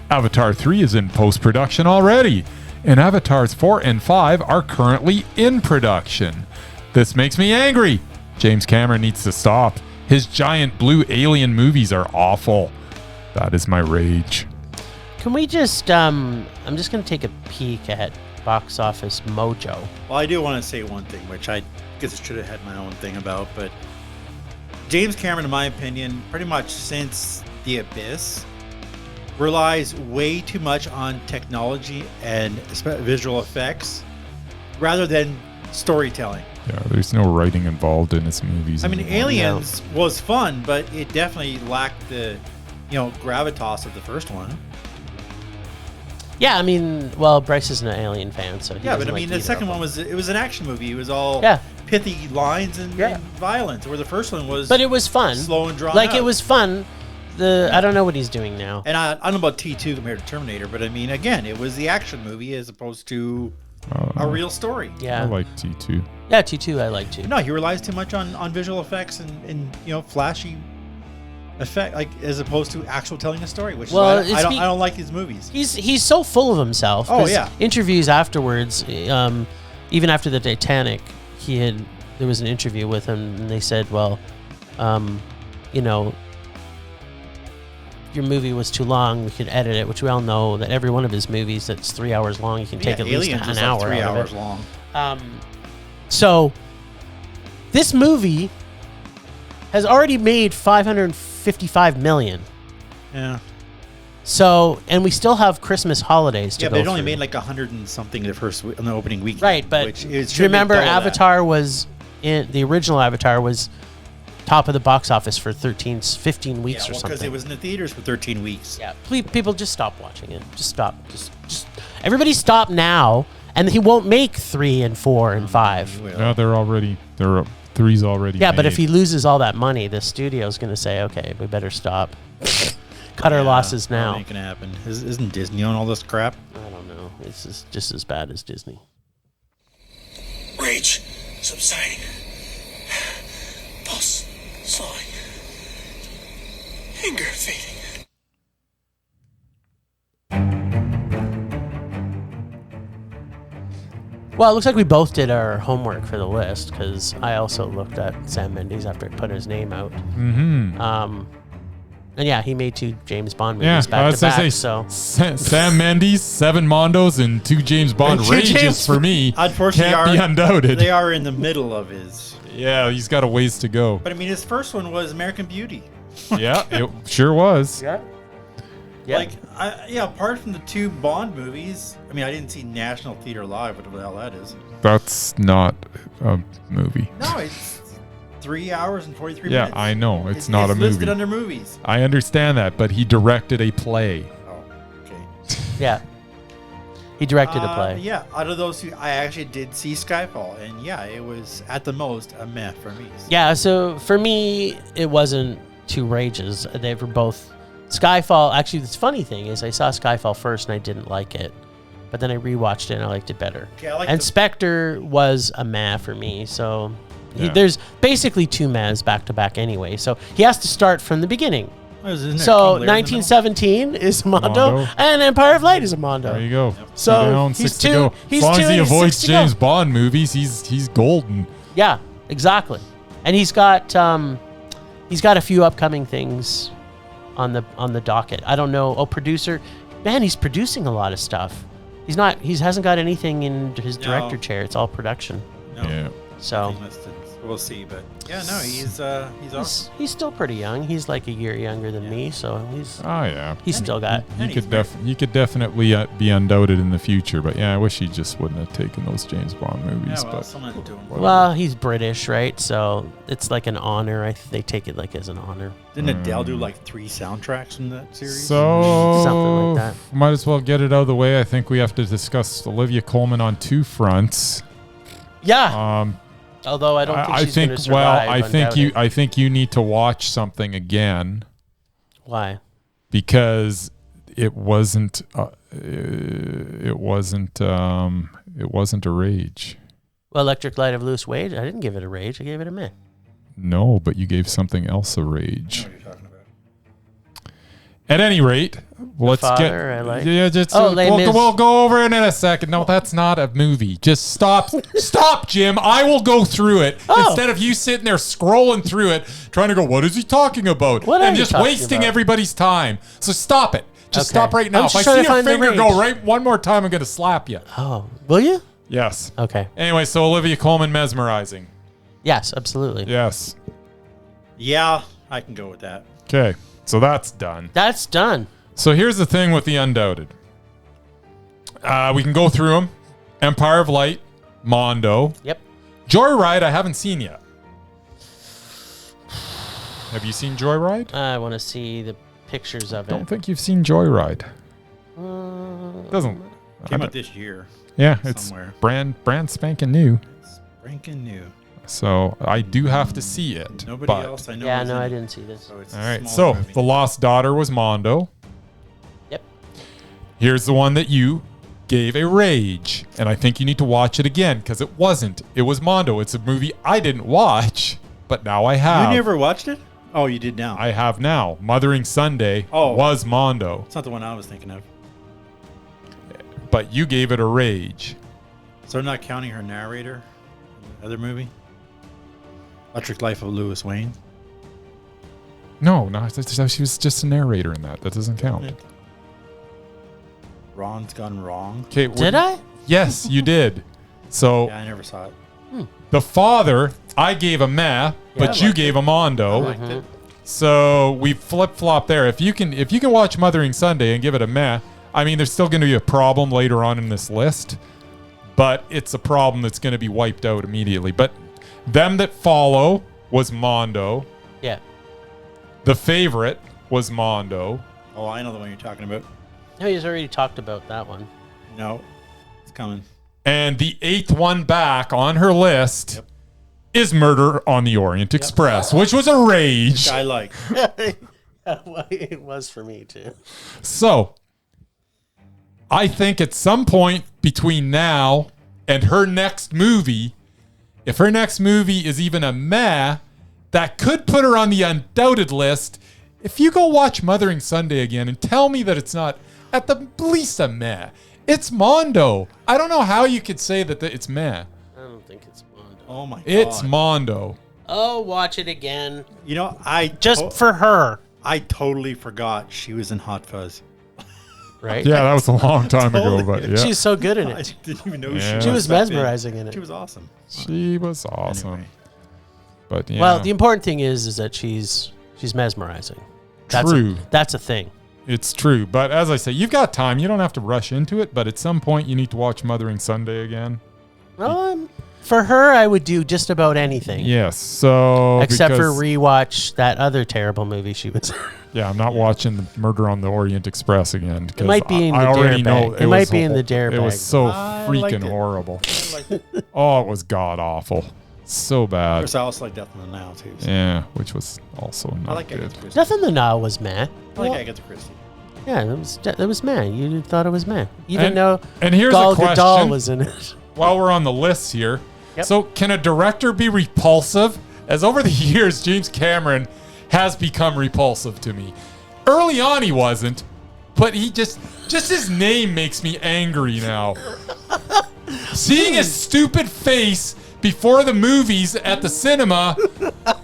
Avatar 3 is in post-production already, and Avatars 4 and 5 are currently in production. This makes me angry. James Cameron needs to stop. His giant blue alien movies are awful. That is my rage. Can we just, I'm just going to take a peek at Box Office Mojo. Well, I do want to say one thing, which I guess I should have had my own thing about, but James Cameron, in my opinion, pretty much since The Abyss, relies way too much on technology and visual effects rather than storytelling. Yeah, there's no writing involved in his movies. I mean, anymore. Aliens was fun, but it definitely lacked the, gravitas of the first one. Yeah, I mean, well, Bryce isn't an Alien fan, so he Yeah, but doesn't I mean, like the second one was an action movie. It was all pithy lines and violence, where the first one was. But it was fun, slow and drawn. Like out. it was fun. I don't know what he's doing now. And I don't know about T2 compared to Terminator, but I mean, again, it was the action movie as opposed to a real story. Yeah, I like T2. Yeah, T2 I like too. No, he relies too much on visual effects and flashy effect, like as opposed to actual telling a story. Which I don't like these movies. He's so full of himself. Oh yeah. Interviews afterwards, even after the Titanic, there was an interview with him, and they said, well, your movie was too long, we could edit it, which we all know that every one of his movies that's 3 hours long, you can take at least an hour. 3 out hours of it. long. So this movie has already made $555 million. Yeah. So, and we still have Christmas holidays to go but it only through. made like 100 and something on the opening weekend. Right, but which do you remember Avatar the original Avatar was top of the box office for 15 weeks or something. Because it was in the theaters for 13 weeks. Yeah, please, people, just stop watching it. Just stop. Just everybody stop now, and he won't make 3 and 4 and 5. No, they're 3's already. Yeah, but made. if he loses all that money, the studio's going to say, okay, we better stop. Cut our losses now. That ain't gonna happen. Isn't Disney on all this crap? I don't know. It's just as bad as Disney. Rage subsiding. Pulse slowing. Anger fading. Well, it looks like we both did our homework for the list, because I also looked at Sam Mendes after I put his name out. Mm-hmm. And yeah, he made 2 James Bond movies back to back. So Sam Mendes, 7 Mondos, and 2 James Bond rages for me. Unfortunately, can't be undoubted. They are in the middle of his. Yeah, he's got a ways to go. But I mean, his first one was American Beauty. Yeah, it sure was. yeah. Like, apart from the 2 Bond movies, I mean, I didn't see National Theater Live, whatever the hell that is. That's not a movie. No, it's 3 hours and 43 Yeah, minutes. I know. It's not a movie. It's listed under movies. I understand that, but he directed a play. Oh, okay. Yeah. He directed a play. Yeah, out of those 2, I actually did see Skyfall, and yeah, it was at the most a meh for me. Yeah, so for me, it wasn't 2 rages. They were both Skyfall. Actually, the funny thing is I saw Skyfall first and I didn't like it. But then I rewatched it and I liked it better. Okay, I liked and the- Spectre was a meh for me, so there's basically 2 mehs back to back anyway. So he has to start from the beginning. Isn't there So King Lear in the middle? 1917 is Mondo, and Empire of Light is a Mondo. There you go. So 2 down, he's 6 two- to go. he's as long 2 as he and he's avoids 6 to go. James Bond movies, he's golden. Yeah, exactly. And he's got a few upcoming things on the docket. I don't know. Oh, producer, man, he's producing a lot of stuff. He hasn't got anything in his director chair. It's all production. No, Yeah. So nothing listed. We'll see, but yeah, no, he's awesome. he's still pretty young. He's like a year younger than me, so Oh yeah. he's still got. He could definitely be undoubted in the future, but yeah, I wish he just wouldn't have taken those James Bond movies. Yeah, well, but someone had to do him. Well, he's British, right? So it's like an honor. They take it like as an honor. Didn't Adele do like 3 soundtracks in that series? So Something like that. might as well get it out of the way. I think we have to discuss Olivia Coleman on 2 fronts. Yeah. Although I don't think she's going to survive. I think you need to watch something again. Why? Because it wasn't a rage. Well, Electric Light of Loose Wage, I didn't give it a rage. I gave it a meh. No, but you gave something else a I rage. know what you're talking about. At any rate, let's Father, get. I like. Yeah, just Les Mis. we'll go over it in a second. No, that's not a movie. Just stop, stop, Jim. I will go through it instead of you sitting there scrolling through it, trying to go. What is he talking about? What are and you just talking wasting about? everybody's time. So stop it. Just Okay. stop right now. I'm If just I trying see to your find the finger go rage. right one more time, I'm going to slap you. Oh, will you? Yes. Okay. Anyway, so Olivia Coleman-Mesmerizing. Yes, absolutely. Yes. Yeah, I can go with that. Okay. So that's done. That's done. So here's the thing with the Undoubted. We can go through them. Empire of Light, Mondo. Yep. Joyride, I haven't seen yet. Have you seen Joyride? I want to see the pictures of Don't it. think you've seen Joyride. Doesn't. Came out this year. Yeah, it's somewhere. brand spanking new. It's ranking new. So I do have to see it. Nobody but- else I know. Yeah, is no, in I it. didn't see this. So it's All a right. smaller So movie. The Lost Daughter was Mondo. Yep. Here's the one that you gave a rage, and I think you need to watch it again because it wasn't. It was Mondo. It's a movie I didn't watch, but now I have. You never watched it? Oh, you did now. I have now. Mothering Sunday Oh. was Mondo, It's not the one I was thinking of. but you gave it a rage. So I'm not counting her narrator in the other movie? Electric Life of Louis Wayne. No, she was just a narrator in that. That doesn't count. Yeah. Ron's Gone Wrong. Okay, Did I? Yes, you did. So Yeah, I never saw it. The Father, I gave a meh, but I you liked gave it. a Mondo. I liked it. So we flip flop there. If you can watch Mothering Sunday and give it a meh, I mean, there's still going to be a problem later on in this list, but it's a problem that's going to be wiped out immediately. But Them That Follow was Mondo. Yeah. The Favorite was Mondo. Oh, I know the one you're talking about. No, he's already talked about that one. No, it's coming. And the eighth one back on her list Yep. is Murder on the Orient Express, which was a rage. Which I like. It was for me too. So, I think at some point between now and her next movie, if her next movie is even a meh, that could put her on the Undoubted list. If you go watch Mothering Sunday again and tell me that it's not at the least a meh, it's Mondo. I don't know how you could say that it's meh. I don't think it's Mondo. Oh my god. It's Mondo. Oh, watch it again. You know, I Just for her. I totally forgot she was in Hot Fuzz. Right? Yeah, that was a long time ago, Totally. but yeah. She's so good in I it. didn't even know Yeah. She was that big. mesmerizing in it. She was awesome. She was awesome. Anyway. But yeah. Well, the important thing is that she's mesmerizing. True. That's a thing. It's true. But as I say, you've got time. You don't have to rush into it. But at some point, you need to watch Mothering Sunday again. Well, for her, I would do just about anything. Yes. So. Except for because- rewatch that other terrible movie she was in. Yeah, I'm not watching the Murder on the Orient Express again. It might be in the I already dare know bag. It might was be in the ho- dare It was bag. so I liked freaking it. horrible. I liked it. Oh, it was god awful. So Of bad. course, I also like Death in the Now too. So. Yeah, which was also not I like good. Agatha Christie. Nothing the now was meh. I like Agatha Christie. Yeah, it was meh. You thought it was meh. Even And- though And here's Gal a question. Gadot was in it. While we're on the list here, Yep. so can a director be repulsive? As over the years, James Cameron has become repulsive to me. Early on, he wasn't, but he just his name makes me angry now. Seeing his stupid face before the movies at the cinema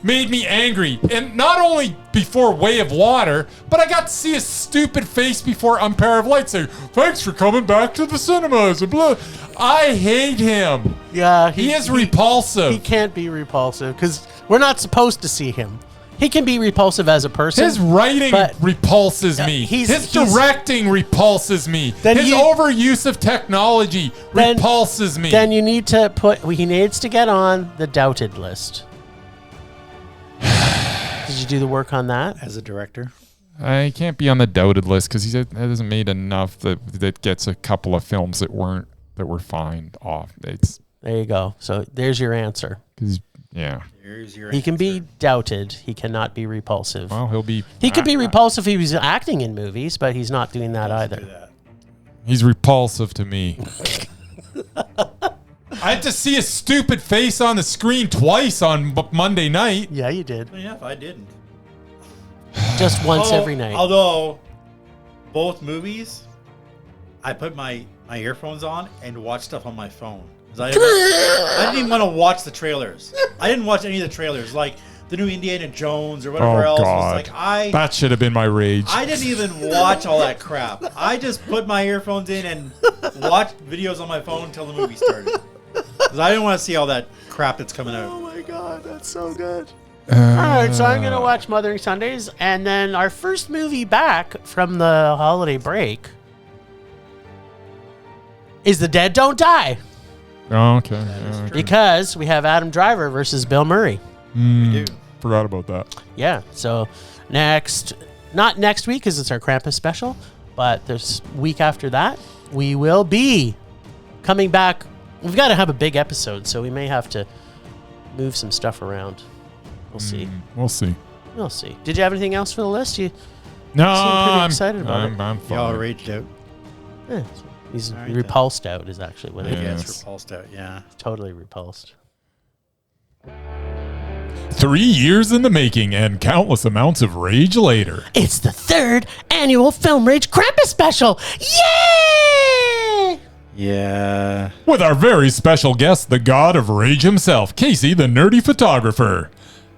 made me angry. And not only before Way of Water, but I got to see his stupid face before Empire of Light saying, "Thanks for coming back to the cinemas." And blah. I hate him. Yeah, He is repulsive. He can't be repulsive because we're not supposed to see him. He can be repulsive as a person. His writing but- repulses me. he's- His he's- directing repulses me. Then His you- overuse of technology Then- repulses me. Then you need to he needs to get on the doubted list. Did you do the work on that? As a director, I can't be on the doubted list because he hasn't made enough that gets a couple of films that were fine off. It's There you go. So there's your answer. because yeah. here's your. He can be doubted. He cannot be repulsive. Well, he'll be. He could be repulsive if he was acting in movies, but he's not doing that Do either. that. He's repulsive to me. I had to see a stupid face on the screen twice on Monday night. Yeah, you did. Yeah, if I didn't. Just once every night. Although, both movies, I put my earphones on and watch stuff on my phone. 'Cause I didn't even want to watch the trailers. I didn't watch any of the trailers. Like the new Indiana Jones or whatever else. God. Was like, That should have been my rage. I didn't even watch all that crap. I just put my earphones in and watched videos on my phone until the movie started. Because I didn't want to see all that crap that's coming out. Oh my God, that's so good. All right, so I'm going to watch Mothering Sundays. And then our first movie back from the holiday break is The Dead Don't Die. Oh, okay. Yeah, okay. Because we have Adam Driver versus Bill Murray. We do. Forgot about that. Yeah, so not next week because it's our Krampus special, but this week after that, we will be coming back. We've got to have a big episode, so we may have to move some stuff around. We'll see. We'll see. We'll see. Did you have anything else for the list? You No, seem pretty I'm excited about it. I'm Y'all fine. raged out. Yeah, he's All right, repulsed out is actually what it Yeah, is. it's repulsed out, yeah. Totally repulsed. 3 years in the making and countless amounts of rage later. It's the 3rd annual Film Rage Krampus special. Yay! Yeah. With our very special guest, the god of rage himself, Casey the nerdy photographer.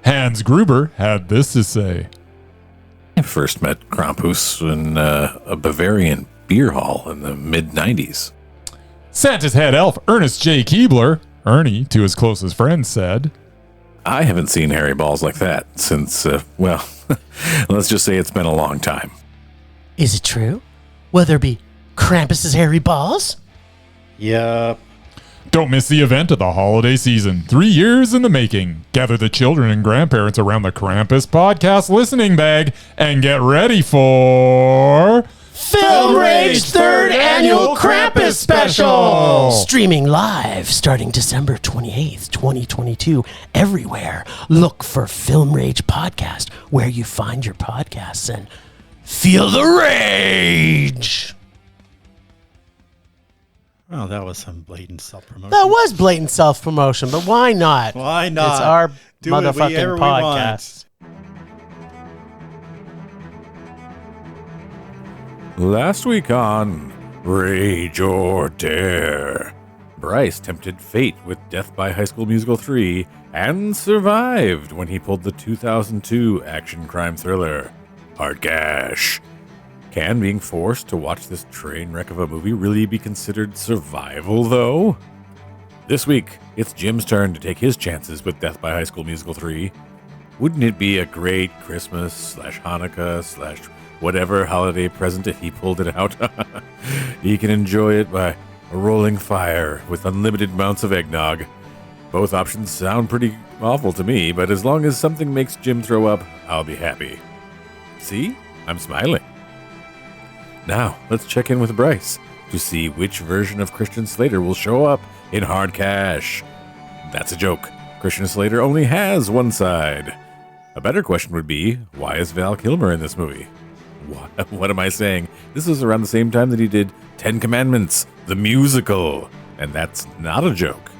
Hans Gruber had this to say. I first met Krampus in a Bavarian beer hall in the mid-90s. Santa's head elf, Ernest J. Keebler, Ernie, to his closest friends, said, I haven't seen hairy balls like that since, well, let's just say it's been a long time. Is it true? Will there be Krampus's hairy balls? Yep. Don't miss the event of the holiday season. 3 years in the making. Gather the children and grandparents around the Krampus podcast listening bag and get ready for... Film Rage 3rd Annual Krampus Special! Streaming live starting December 28th, 2022. Everywhere. Look for Film Rage Podcast where you find your podcasts and feel the rage! Well, that was some blatant self-promotion. That was blatant self-promotion, but why not? Why not? It's our Do motherfucking whatever we podcast. Last week on Rage or Dare, Bryce tempted fate with Death by High School Musical 3 and survived when he pulled the 2002 action crime thriller Hard Cash. Can being forced to watch this train wreck of a movie really be considered survival, though? This week, it's Jim's turn to take his chances with Death by High School Musical 3. Wouldn't it be a great Christmas / Hanukkah / whatever holiday present if he pulled it out? He can enjoy it by a rolling fire with unlimited amounts of eggnog. Both options sound pretty awful to me, but as long as something makes Jim throw up, I'll be happy. See? I'm smiling. Now, let's check in with Bryce to see which version of Christian Slater will show up in Hard Cash. That's a joke. Christian Slater only has one side. A better question would be, why is Val Kilmer in this movie? What am I saying? This was around the same time that he did 10 Commandments, the musical, and that's not a joke.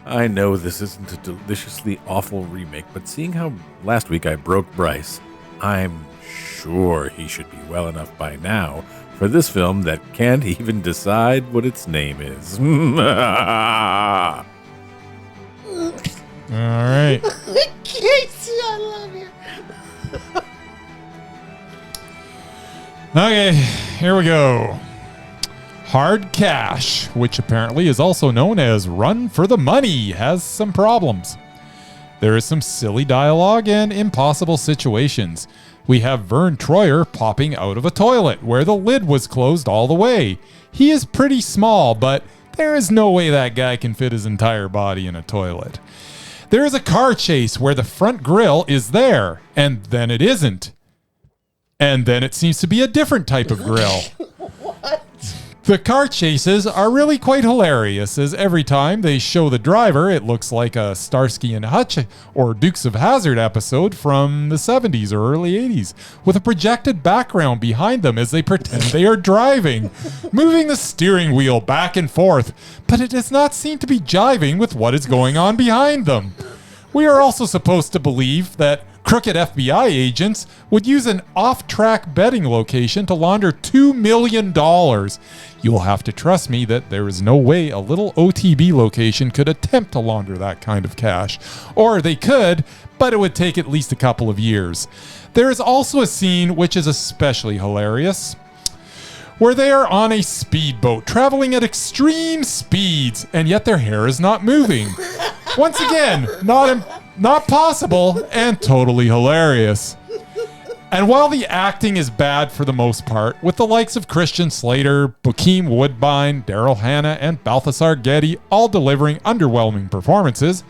I know this isn't a deliciously awful remake, but seeing how last week I broke Bryce, I'm sure he should be well enough by now for this film that can't even decide what its name is. All right. Casey, I love you. Okay, here we go. Hard Cash, which apparently is also known as Run for the Money, has some problems. There is some silly dialogue and impossible situations. We have Vern Troyer popping out of a toilet where the lid was closed all the way. He is pretty small, but there is no way that guy can fit his entire body in a toilet. There is a car chase where the front grille is there, and then it isn't. And then it seems to be a different type of grill. What? The car chases are really quite hilarious, as every time they show the driver, it looks like a Starsky and Hutch or Dukes of Hazzard episode from the 70s or early 80s, with a projected background behind them as they pretend they are driving, moving the steering wheel back and forth, but it does not seem to be jiving with what is going on behind them. We are also supposed to believe that crooked FBI agents would use an off-track betting location to launder $2 million. You'll have to trust me that there is no way a little OTB location could attempt to launder that kind of cash. Or they could, but it would take at least a couple of years. There is also a scene which is especially hilarious, where they are on a speedboat traveling at extreme speeds, and yet their hair is not moving. Once again, not possible and totally hilarious. And while the acting is bad for the most part, with the likes of Christian Slater, Bokeem Woodbine, Daryl Hannah, and Balthazar Getty all delivering underwhelming performances,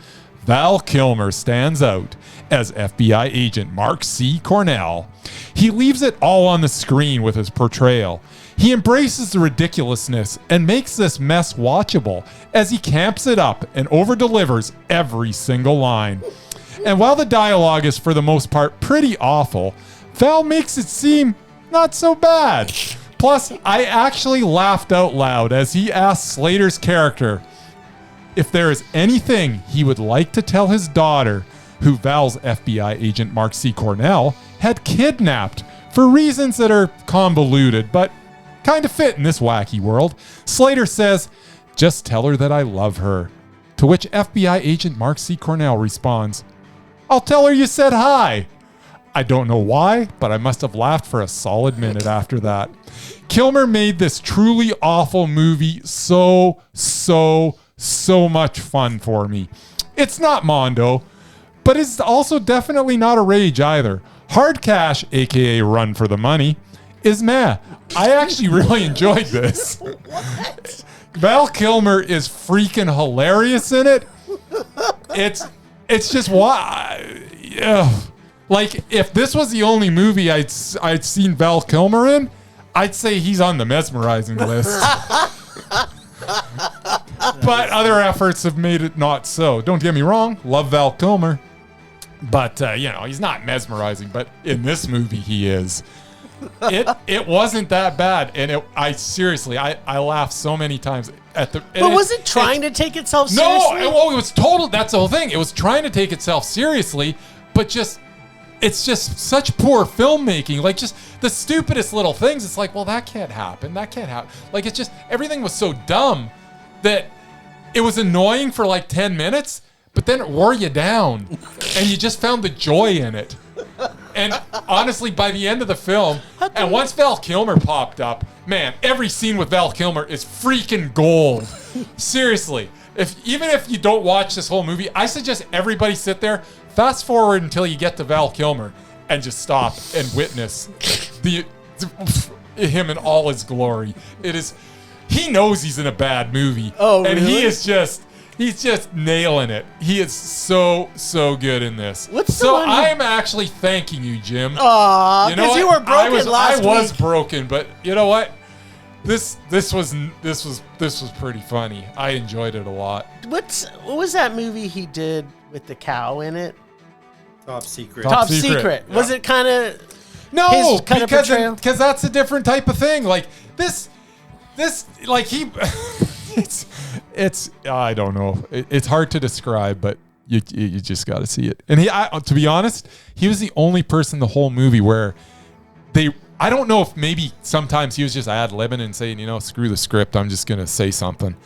Val Kilmer stands out as FBI agent Mark C. Cornell. He leaves it all on the screen with his portrayal. He embraces the ridiculousness and makes this mess watchable as he camps it up and over-delivers every single line. And while the dialogue is for the most part pretty awful, Val makes it seem not so bad. Plus, I actually laughed out loud as he asked Slater's character if there is anything he would like to tell his daughter, who Val's FBI agent Mark C. Cornell had kidnapped for reasons that are convoluted, but kind of fit in this wacky world. Slater says, "Just tell her that I love her." To which FBI agent Mark C. Cornell responds, "I'll tell her you said hi." I don't know why, but I must have laughed for a solid minute after that. Kilmer made this truly awful movie so much fun for me. It's not Mondo, but it's also definitely not a rage either. Hard Cash, aka Run for the Money, is meh. I actually really enjoyed this. What? Val Kilmer is freaking hilarious in it. It's just why. Like, if this was the only movie I'd seen Val Kilmer in, I'd say he's on the mesmerizing list. But other efforts have made it not so. Don't get me wrong, love Val Kilmer. But, he's not mesmerizing. But in this movie, he is. It wasn't that bad. And I laughed so many times at the... But was it trying to take itself seriously? No, it was total... That's the whole thing. It was trying to take itself seriously, but just... It's just such poor filmmaking. Like, just the stupidest little things. It's like, well, that can't happen. That can't happen. Like, it's just... Everything was so dumb that it was annoying for like 10 minutes, but then it wore you down. And you just found the joy in it. And honestly, by the end of the film, and once Val Kilmer popped up, man, every scene with Val Kilmer is freaking gold. Seriously. Even if you don't watch this whole movie, I suggest everybody sit there, fast forward until you get to Val Kilmer, and just stop and witness him in all his glory. He knows he's in a bad movie. Oh, and really? He's just nailing it. He is so good in this. So I'm actually thanking you, Jim. Aw, because you were broken last week. I was broken, but you know what? This was pretty funny. I enjoyed it a lot. What was that movie he did with the cow in it? Top Secret. Top Secret. Yeah. Was it kind of no? his kind of portrayal? Because that's a different type of thing. Like this like he. It's I don't know. It's hard to describe, but you just got to see it. And to be honest, he was the only person the whole movie where I don't know if maybe sometimes he was just ad-libbing and saying, screw the script, I'm just going to say something.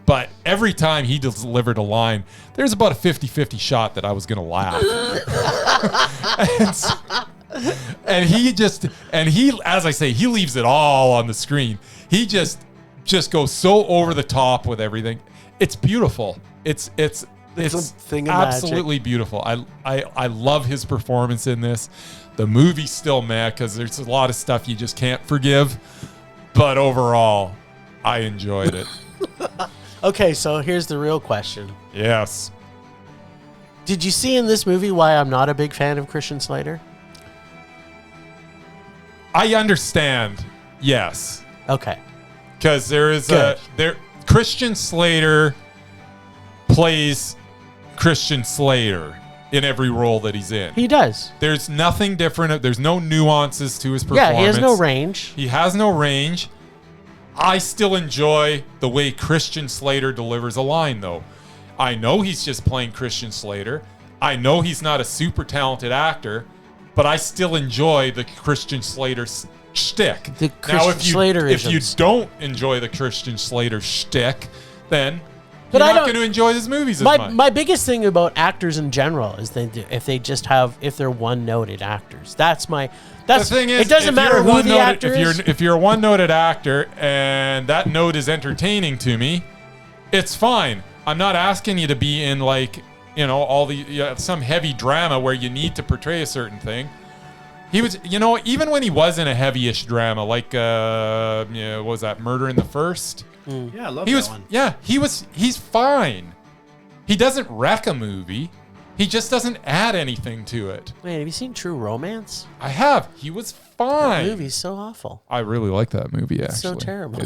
But every time he delivered a line, there's about a 50-50 shot that I was going to laugh. and he, as I say, he leaves it all on the screen. He just goes so over the top with everything. It's beautiful. It's absolutely beautiful. I love his performance in this. The movie's still meh because there's a lot of stuff you just can't forgive. But overall, I enjoyed it. Okay, so here's the real question. Yes. Did you see in this movie why I'm not a big fan of Christian Slater? I understand. Yes. Okay. because Christian Slater plays Christian Slater in every role that he's in. He does. There's nothing different. There's no nuances to his performance. Yeah, he has no range. He has no range. I still enjoy the way Christian Slater delivers a line, though. I know he's just playing Christian Slater. I know he's not a super talented actor, but I still enjoy the Christian Slater shtick. The Christian if you don't enjoy the Christian Slater shtick, then you're I not don't- going to enjoy his movies as much. My biggest thing about actors in general is if they're one-noted actors. The thing is, it doesn't matter who the actor is. If you're a one-noted actor and that note is entertaining to me, it's fine. I'm not asking you to be in some heavy drama where you need to portray a certain thing. He was, even when he was in a heavyish drama, like what was that, Murder in the First? Yeah, I love that one. Yeah, he's fine. He doesn't wreck a movie. He just doesn't add anything to it. Man, have you seen True Romance? I have. He was fine. That movie's so awful. I really like that movie, actually. It's so terrible.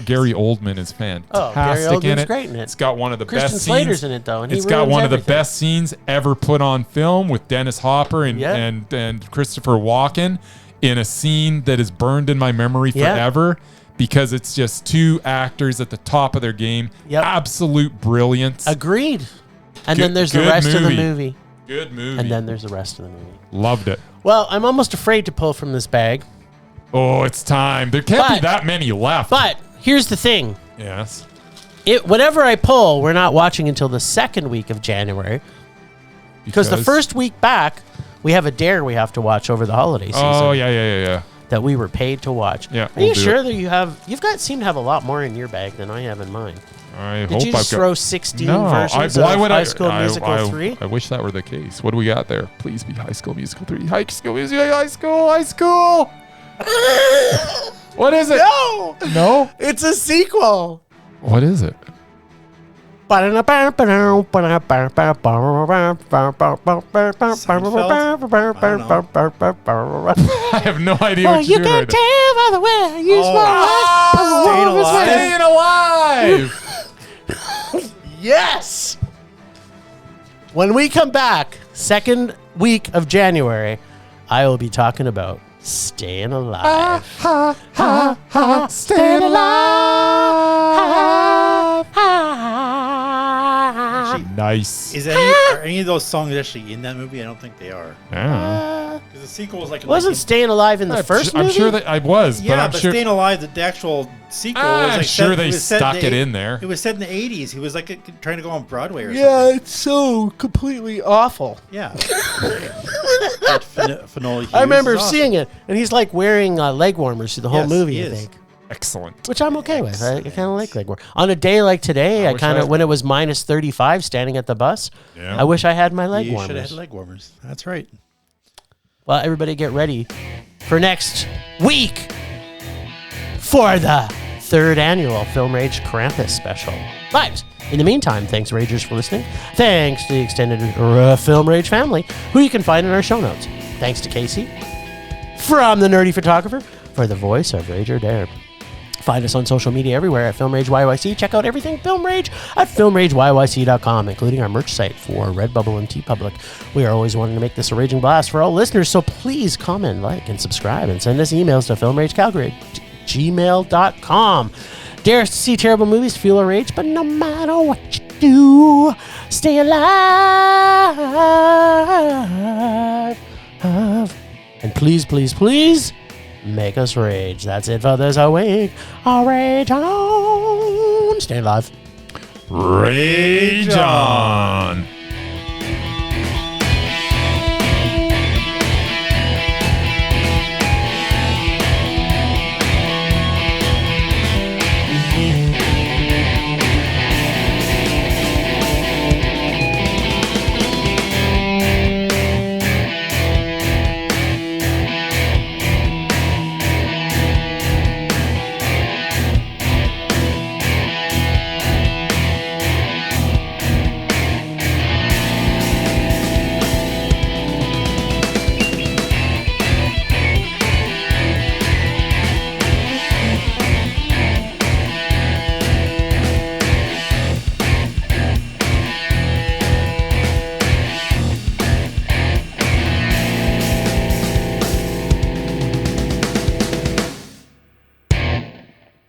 Gary Oldman is fantastic Gary Oldman's in it. great in it. It's got one of the Christian best Slater's scenes. in it, though, and it's got one of the everything. best scenes ever put on film with Dennis Hopper and Christopher Walken in a scene that is burned in my memory forever because it's just two actors at the top of their game. Yep. Absolute brilliance. Agreed. And Good- then there's the good rest of the movie. movie. Good movie. And then there's the rest of the movie. Loved it. Well, I'm almost afraid to pull from this bag. Oh, it's time. There can't be that many left. But here's the thing. Yes. Whatever I pull, we're not watching until the second week of January. Because the first week back, we have a dare we have to watch over the holiday season. Oh, yeah. That we were paid to watch. Yeah, Are we'll you do sure it. that you've seem to have a lot more in your bag than I have in mine? I Did hope you just throw 16 versions of High School Musical 3? I wish that were the case. What do we got there? Please be High School Musical 3. High School. What is it? No? It's a sequel. What is it? I have no idea what you're doing right now. tell by the way I use my Staying Alive. Staying Alive. Yes. When we come back, second week of January, I will be talking about Staying Alive. Staying alive. Nice. Are any of those songs actually in that movie? I don't think they are. Yeah. Because the sequel was like... Wasn't Staying Alive in the first movie? I'm sure that I was, Yeah, but I'm sure. Staying Alive, the actual sequel was I'm like sure they stuck it in there. It was set in the 80s. He was like trying to go on Broadway or Yeah, something. it's so completely awful. Yeah. I remember seeing it, and he's like wearing leg warmers through the whole Yes, movie, he I is. think. Excellent. Which I'm okay with. I kind of like leg warmers. On a day like today, I wish I- when it was minus 35 standing at the bus, Yeah. I wish I had my leg You should have warmers. had leg warmers. That's right. Well, everybody get ready for next week for the third annual Film Rage KRAMPUS special. But in the meantime, thanks Ragers for listening. Thanks to the extended Film Rage family, who you can find in our show notes. Thanks to Casey from The Nerdy Photographer for the voice of Rage or Dare. Find us on social media everywhere at Film Rage YYC. Check out everything Film Rage at filmrageyyc.com, including our merch site for Redbubble and TeePublic. We are always wanting to make this a raging blast for all listeners, so please comment, like, and subscribe, and send us emails to filmragecalgary@gmail.com. Dare us to see terrible movies to fuel our rage, but no matter what you do, stay alive. And please, please, please, make us rage. That's it for this week. I'll rage on. Stay alive. Rage on.